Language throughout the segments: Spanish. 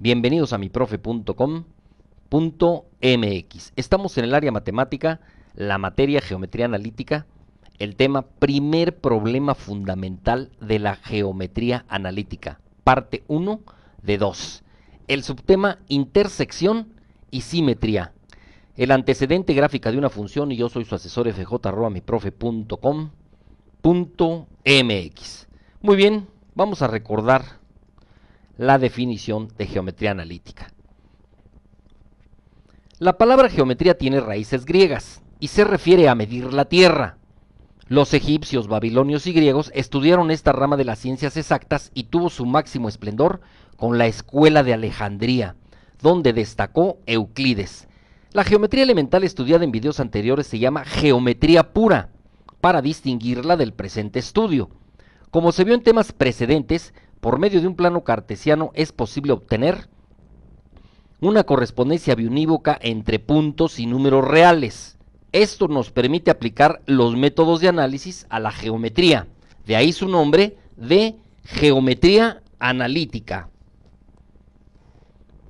Bienvenidos a miprofe.com.mx. Estamos en el área matemática, la materia geometría analítica, el tema primer problema fundamental de la geometría analítica, parte 1 de 2. El subtema intersección y simetría. El antecedente gráfica de una función y yo soy su asesor fj@miprofe.com.mx. Muy bien, vamos a recordar la definición de geometría analítica. La palabra geometría tiene raíces griegas y se refiere a medir la tierra. Los egipcios, babilonios y griegos estudiaron esta rama de las ciencias exactas y tuvo su máximo esplendor con la escuela de Alejandría, donde destacó Euclides. La geometría elemental estudiada en videos anteriores se llama geometría pura, para distinguirla del presente estudio. Como se vio en temas precedentes, por medio de un plano cartesiano es posible obtener una correspondencia biunívoca entre puntos y números reales. Esto nos permite aplicar los métodos de análisis a la geometría. De ahí su nombre de geometría analítica.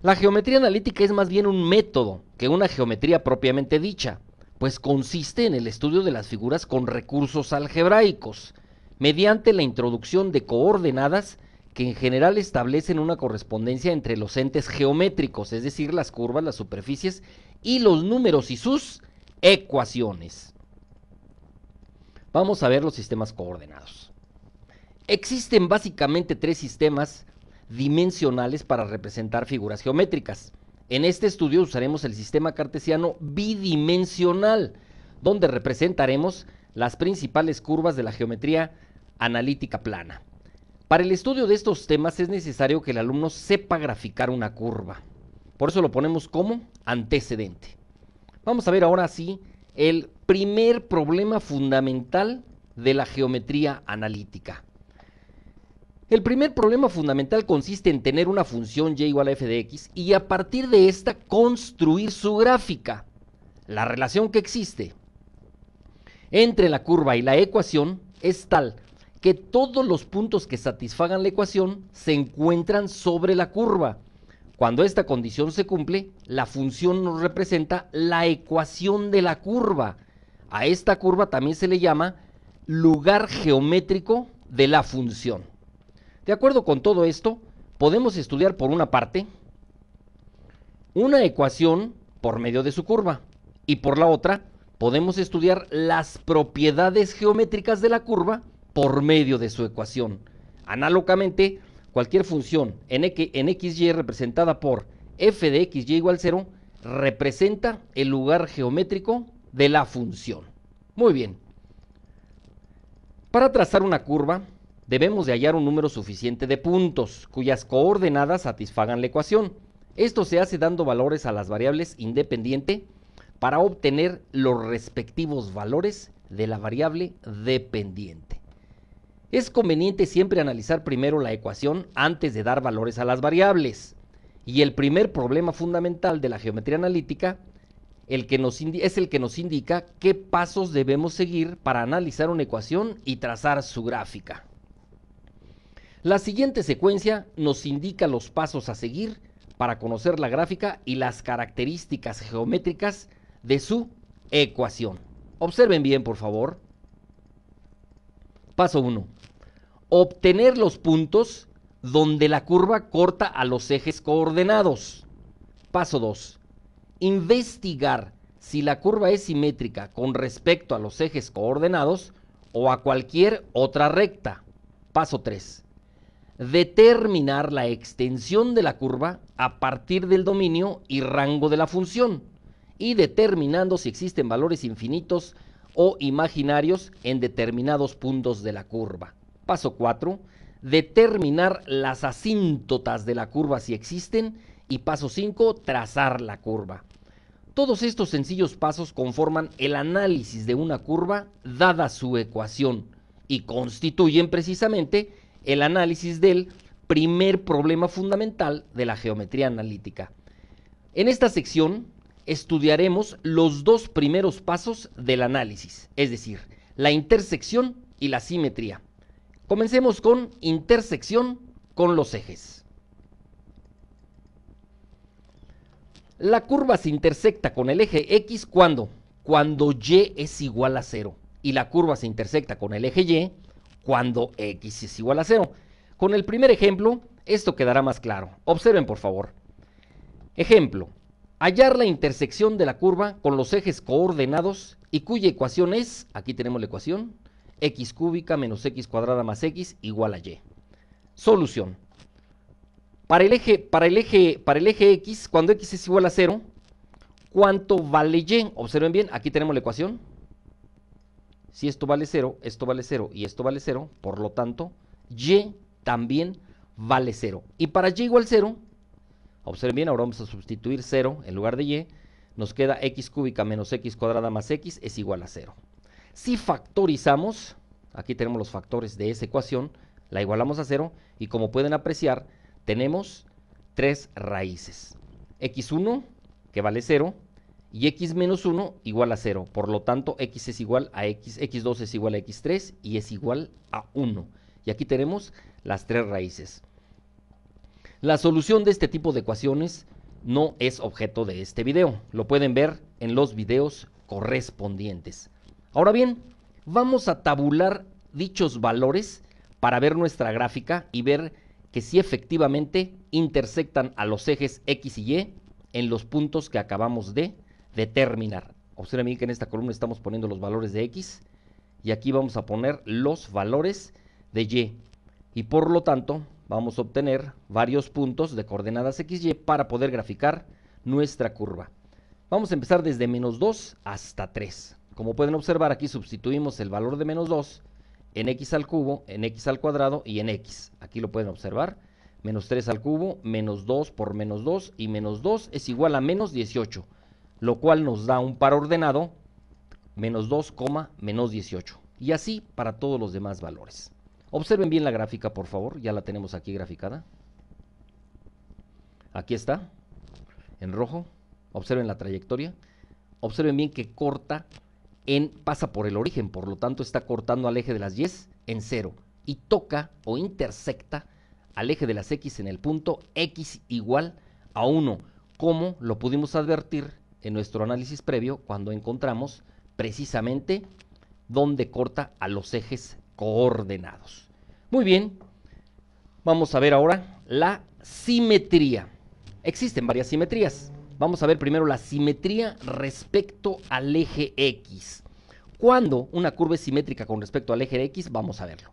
La geometría analítica es más bien un método que una geometría propiamente dicha, pues consiste en el estudio de las figuras con recursos algebraicos, mediante la introducción de coordenadas que en general establecen una correspondencia entre los entes geométricos, es decir, las curvas, las superficies y los números y sus ecuaciones. Vamos a ver los sistemas coordenados. Existen básicamente tres sistemas dimensionales para representar figuras geométricas. En este estudio usaremos el sistema cartesiano bidimensional, donde representaremos las principales curvas de la geometría analítica plana. Para el estudio de estos temas es necesario que el alumno sepa graficar una curva. Por eso lo ponemos como antecedente. Vamos a ver ahora sí el primer problema fundamental de la geometría analítica. El primer problema fundamental consiste en tener una función y igual a f de x y a partir de esta construir su gráfica. La relación que existe entre la curva y la ecuación es tal que todos los puntos que satisfagan la ecuación se encuentran sobre la curva. Cuando esta condición se cumple, la función nos representa la ecuación de la curva. A esta curva también se le llama lugar geométrico de la función. De acuerdo con todo esto, podemos estudiar por una parte una ecuación por medio de su curva y por la otra podemos estudiar las propiedades geométricas de la curva por medio de su ecuación. Análogamente, cualquier función en xy representada por f de xy igual 0 representa el lugar geométrico de la función. Muy bien. Para trazar una curva, debemos de hallar un número suficiente de puntos, cuyas coordenadas satisfagan la ecuación. Esto se hace dando valores a las variables independiente para obtener los respectivos valores de la variable dependiente. Es conveniente siempre analizar primero la ecuación antes de dar valores a las variables. Y el primer problema fundamental de la geometría analítica es el que nos indica qué pasos debemos seguir para analizar una ecuación y trazar su gráfica. La siguiente secuencia nos indica los pasos a seguir para conocer la gráfica y las características geométricas de su ecuación. Observen bien, por favor. Paso 1. Obtener los puntos donde la curva corta a los ejes coordenados. Paso 2. Investigar si la curva es simétrica con respecto a los ejes coordenados o a cualquier otra recta. Paso 3. Determinar la extensión de la curva a partir del dominio y rango de la función y determinando si existen valores infinitos o imaginarios en determinados puntos de la curva. Paso 4. Determinar las asíntotas de la curva si existen. Y paso 5. Trazar la curva. Todos estos sencillos pasos conforman el análisis de una curva dada su ecuación y constituyen precisamente el análisis del primer problema fundamental de la geometría analítica. En esta sección estudiaremos los dos primeros pasos del análisis, es decir, la intersección y la simetría. Comencemos con intersección con los ejes. La curva se intersecta con el eje X cuando y es igual a 0. Y la curva se intersecta con el eje Y cuando X es igual a 0. Con el primer ejemplo, esto quedará más claro. Observen, por favor. Ejemplo. Hallar la intersección de la curva con los ejes coordenados y cuya ecuación es, aquí tenemos la ecuación, x cúbica menos x cuadrada más x igual a y. Solución. Para el eje X, cuando X es igual a 0, ¿cuánto vale Y? Observen bien, aquí tenemos la ecuación. Si esto vale 0 y esto vale 0, por lo tanto, Y también vale 0. Y para Y igual 0, observen bien, ahora vamos a sustituir 0 en lugar de Y, nos queda x cúbica menos x cuadrada más x es igual a 0. Si factorizamos, aquí tenemos los factores de esa ecuación, la igualamos a 0 y como pueden apreciar, tenemos 3 raíces. x1, que vale 0, y x menos 1 igual a 0. Por lo tanto, x es igual a x, x2 es igual a x3 y es igual a 1. Y aquí tenemos las 3 raíces. La solución de este tipo de ecuaciones no es objeto de este video. Lo pueden ver en los videos correspondientes. Ahora bien, vamos a tabular dichos valores para ver nuestra gráfica y ver que sí efectivamente intersectan a los ejes X y Y en los puntos que acabamos de determinar. Observen bien que en esta columna estamos poniendo los valores de X y aquí vamos a poner los valores de Y. Y por lo tanto, vamos a obtener varios puntos de coordenadas X y Y para poder graficar nuestra curva. Vamos a empezar desde menos 2 hasta 3. Como pueden observar, aquí sustituimos el valor de menos 2 en x al cubo, en x al cuadrado y en x. Aquí lo pueden observar. Menos 3 al cubo, menos 2 por menos 2 y menos 2 es igual a menos 18, lo cual nos da un par ordenado menos 2, menos 18. Y así para todos los demás valores. Observen bien la gráfica, por favor. Ya la tenemos aquí graficada. Aquí está, en rojo. Observen la trayectoria. Observen bien que pasa por el origen, por lo tanto está cortando al eje de las Y en 0 y toca o intersecta al eje de las X en el punto X igual a 1, como lo pudimos advertir en nuestro análisis previo cuando encontramos precisamente dónde corta a los ejes coordenados. Muy bien, vamos a ver ahora la simetría. Existen varias simetrías. Vamos a ver primero la simetría respecto al eje X. Cuando una curva es simétrica con respecto al eje X, vamos a verlo.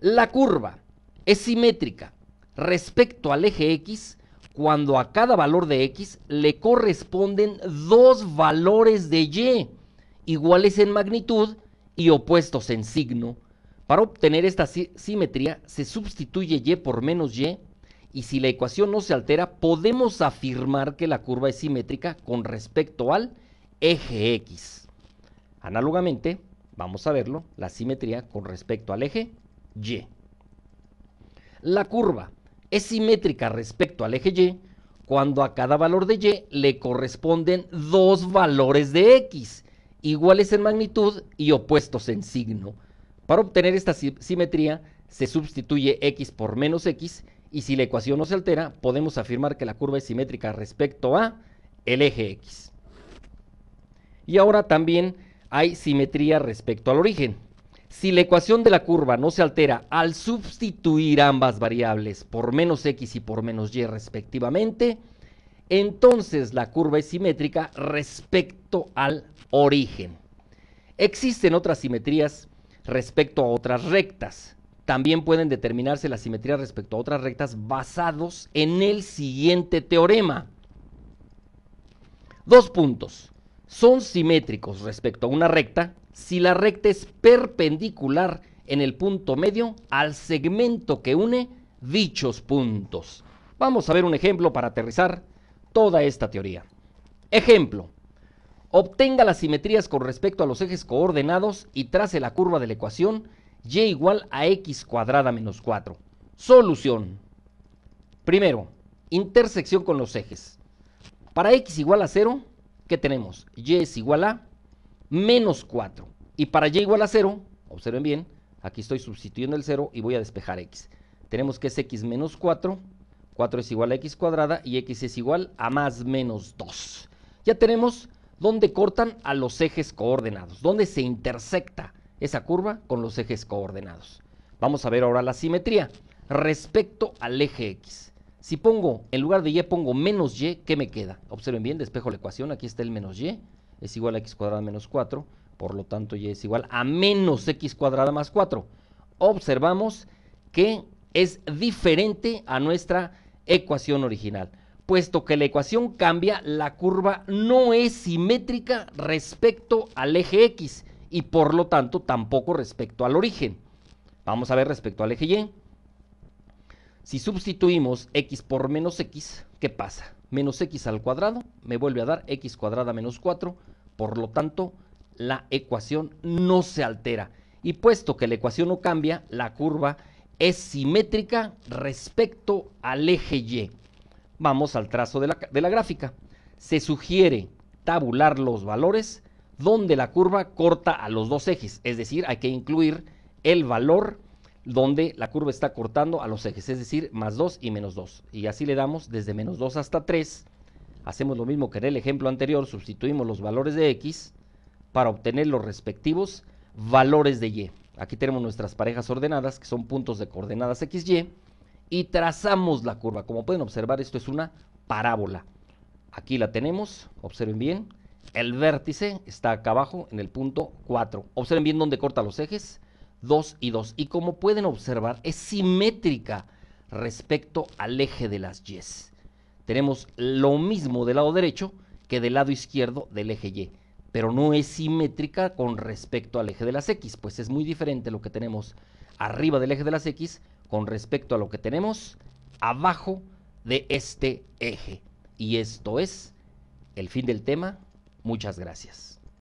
La curva es simétrica respecto al eje X cuando a cada valor de X le corresponden dos valores de Y, iguales en magnitud y opuestos en signo. Para obtener esta simetría se sustituye Y por menos Y, y si la ecuación no se altera, podemos afirmar que la curva es simétrica con respecto al eje X. Análogamente, vamos a verlo, la simetría con respecto al eje Y. La curva es simétrica respecto al eje Y cuando a cada valor de Y le corresponden dos valores de X, iguales en magnitud y opuestos en signo. Para obtener esta simetría, se sustituye X por menos X, y si la ecuación no se altera, podemos afirmar que la curva es simétrica respecto a el eje X. Y ahora también hay simetría respecto al origen. Si la ecuación de la curva no se altera al sustituir ambas variables por menos X y por menos Y respectivamente, entonces la curva es simétrica respecto al origen. Existen otras simetrías respecto a otras rectas. También pueden determinarse la simetría respecto a otras rectas basados en el siguiente teorema. 2 puntos. Son simétricos respecto a una recta si la recta es perpendicular en el punto medio al segmento que une dichos puntos. Vamos a ver un ejemplo para aterrizar toda esta teoría. Ejemplo. Obtenga las simetrías con respecto a los ejes coordenados y trace la curva de la ecuación y igual a x cuadrada menos 4. Solución. Primero, intersección con los ejes. Para x igual a 0, ¿qué tenemos? Y es igual a menos 4. Y para y igual a 0, observen bien, aquí estoy sustituyendo el 0 y voy a despejar x. Tenemos que es x menos 4 4 es igual a x cuadrada y x es igual a más menos 2. Ya tenemos dónde cortan a los ejes coordenados, dónde se intersecta esa curva con los ejes coordenados. Vamos a ver ahora la simetría respecto al eje x. Si pongo, en lugar de y, pongo menos y, ¿qué me queda? Observen bien, despejo la ecuación, aquí está el menos y, es igual a x cuadrada menos 4, por lo tanto y es igual a menos x cuadrada más 4. Observamos que es diferente a nuestra ecuación original. Puesto que la ecuación cambia, la curva no es simétrica respecto al eje x y por lo tanto tampoco respecto al origen. Vamos a ver respecto al eje y. Si sustituimos x por menos x, ¿qué pasa? Menos x al cuadrado me vuelve a dar x cuadrada menos 4, por lo tanto la ecuación no se altera. Y puesto que la ecuación no cambia, la curva es simétrica respecto al eje y. Vamos al trazo de la gráfica. Se sugiere tabular los valores donde la curva corta a los dos ejes, es decir, hay que incluir el valor donde la curva está cortando a los ejes, es decir, más 2 y menos 2. Y así le damos desde menos 2 hasta 3. Hacemos lo mismo que en el ejemplo anterior, sustituimos los valores de x para obtener los respectivos valores de y. Aquí tenemos nuestras parejas ordenadas, que son puntos de coordenadas x, y, y trazamos la curva. Como pueden observar, esto es una parábola. Aquí la tenemos, observen bien, el vértice está acá abajo en el punto 4. Observen bien dónde corta los ejes, 2 y 2. Y como pueden observar, es simétrica respecto al eje de las y. Tenemos lo mismo del lado derecho que del lado izquierdo del eje y, pero no es simétrica con respecto al eje de las x, pues es muy diferente lo que tenemos arriba del eje de las x con respecto a lo que tenemos abajo de este eje. Y esto es el fin del tema. Muchas gracias.